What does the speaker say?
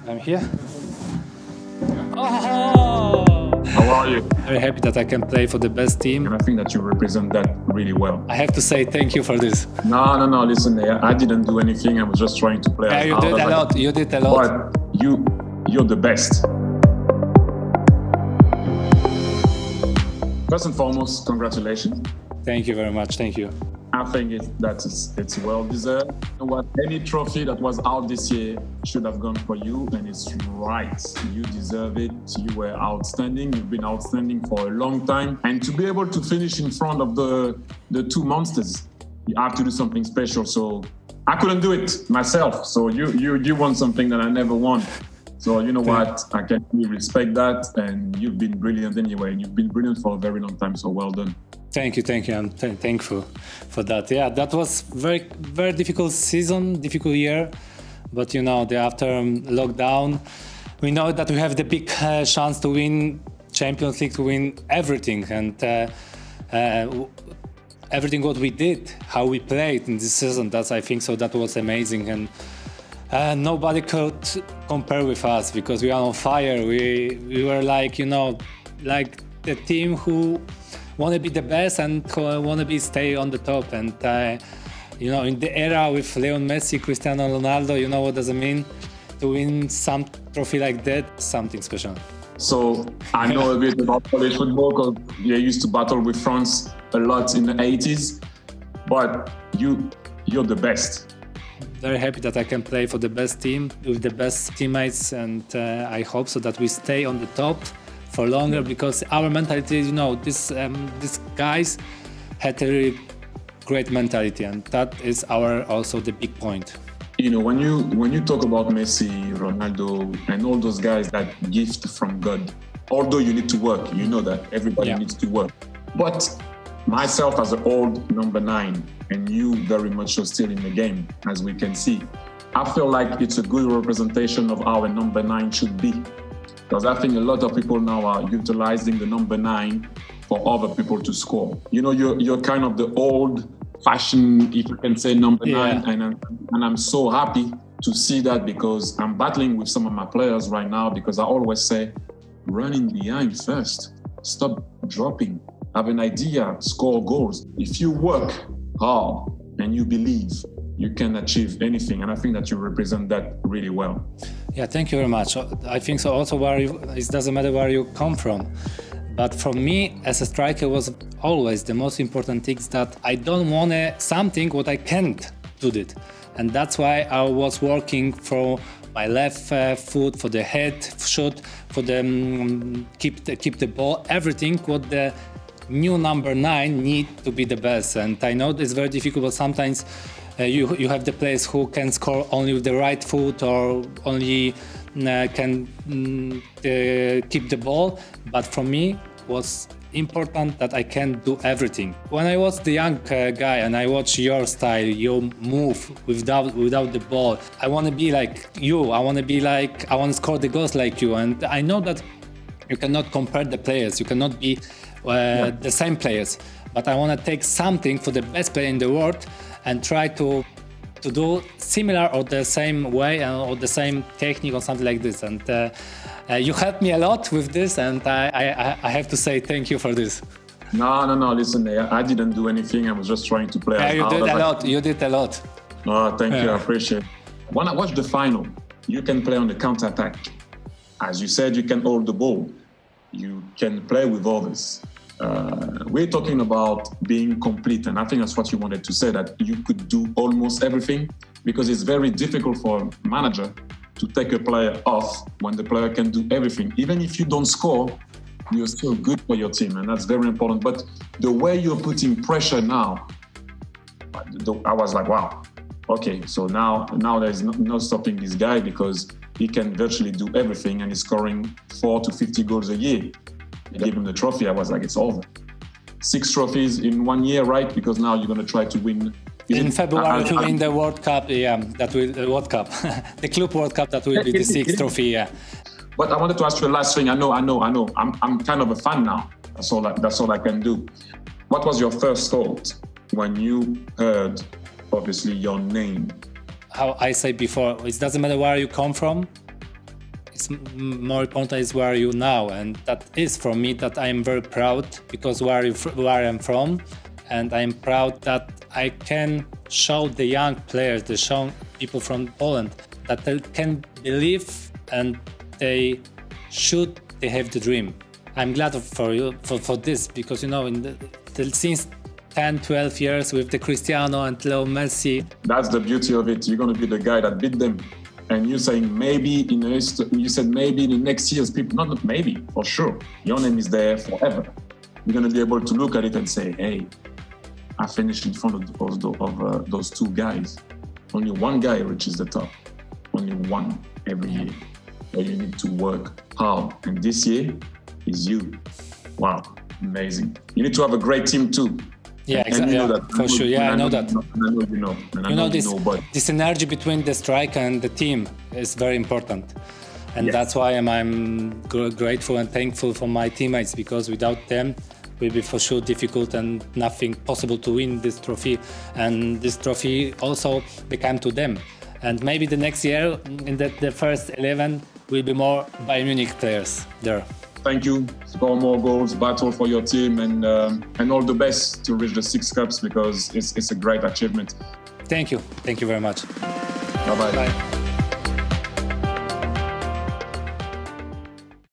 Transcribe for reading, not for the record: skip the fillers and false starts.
I'm here. Oh! How are you? Very happy that I can play for the best team. And I think that you represent that really well. I have to say thank you for this. No. Listen, I didn't do anything. I was just trying to play. Yeah, you did a lot. You did a lot. But you're the best. First and foremost, congratulations. Thank you very much. Thank you. I think it's well deserved. You know what? Any trophy that was out this year should have gone for you, and it's right. You deserve it. You were outstanding. You've been outstanding for a long time, and to be able to finish in front of the two monsters, you have to do something special. So I couldn't do it myself. So you won something that I never won. So you know what? I can really respect that, and you've been brilliant anyway. You've been brilliant for a very long time. So well done. Thank you. I'm thankful for that. Yeah, that was very difficult season, difficult year. But you know, after lockdown, we know that we have the big chance to win Champions League, to win everything, and everything what we did, how we played in this season. I think so. That was amazing, and nobody could compare with us because we are on fire. We were like, you know, like the team who want to be the best and want to stay on the top. And you know, in the era with Leo Messi, Cristiano Ronaldo, you know what does it mean to win some trophy like that? Something special. So I know a bit about Polish football because they used to battle with France a lot in the 80s, but you're the best. Very happy that I can play for the best team with the best teammates, and I hope so that we stay on the top for longer, because our mentality, you know, these guys had a really great mentality, and that is also the big point. You know, when you talk about Messi, Ronaldo, and all those guys, that gift from God, although you need to work, you know that everybody needs to work. But myself as an old number 9, and you very much so still in the game, as we can see, I feel like it's a good representation of how a number 9 should be. Because I think a lot of people now are utilizing the number 9 for other people to score. You know, you're kind of the old-fashioned, if you can say, number 9, and I'm so happy to see that, because I'm battling with some of my players right now, because I always say, running behind first, stop dropping, have an idea, score goals. If you work hard and you believe, you can achieve anything, and I think that you represent that really well. Yeah, thank you very much. I think so also it doesn't matter where you come from. But for me, as a striker, was always the most important thing that I don't want something what I can't do it. And that's why I was working for my left foot, for the head shot, for the keep the ball, everything what the new number 9 need to be the best. And I know it's very difficult, but sometimes you have the players who can score only with the right foot, or only can keep the ball. But for me, was important that I can do everything. When I was the young guy and I watch your style, your move without the ball, I want to be like you. I want to score the goals like you. And I know that you cannot compare the players. You cannot be the same players. But I want to take something for the best player in the world and try to do similar or the same way or the same technique or something like this. And you helped me a lot with this, and I have to say thank you for this. No. Listen, I didn't do anything. I was just trying to play. Yeah, you did a lot. You did a lot. Oh, thank you. I appreciate it. When I watch the final, you can play on the counter-attack. As you said, you can hold the ball. You can play with others. We're talking about being complete, and I think that's what you wanted to say, that you could do almost everything, because it's very difficult for a manager to take a player off when the player can do everything. Even if you don't score, you're still good for your team, and that's very important. But the way you're putting pressure now, I was like, wow, okay, so now there's no stopping this guy, because he can virtually do everything, and he's scoring 40 to 50 goals a year. I gave him the trophy. I was like, it's over. 6 trophies in 1 year, right? Because now you're going to try to win. In February to win the World Cup, that will the World Cup, the Club World Cup. That will be the 6th trophy, yeah. But I wanted to ask you a last thing. I know. I'm kind of a fan now. That's all I can do. What was your first thought when you heard, obviously, your name? How I said before, it doesn't matter where you come from. It's more important is where are you now, and that is for me that I am very proud because where I'm from, and I'm proud that I can show the young players, the people from Poland that they can believe and they have the dream. I'm glad for you for this because you know since 10-12 years with the Cristiano and Leo Messi. That's the beauty of it. You're going to be the guy that beat them. And you're saying maybe you said maybe in the next years, people, not maybe, for sure. Your name is there forever. You're going to be able to look at it and say, hey, I finished in front of those two guys. Only one guy reaches the top. Only one every year. So you need to work hard. And this year is you. Wow, amazing. You need to have a great team too. Yeah, exactly. You know that. For sure. Yeah, I know that. I know this energy between the striker and the team is very important, and that's why I'm grateful and thankful for my teammates because without them, it will be for sure difficult and nothing possible to win this trophy. And this trophy also became to them. And maybe the next year, in the first 11, will be more Bayern Munich players there. Thank you. Score more goals, battle for your team, and all the best to reach the 6 cups because it's a great achievement. Thank you. Thank you very much. Bye-bye. Bye.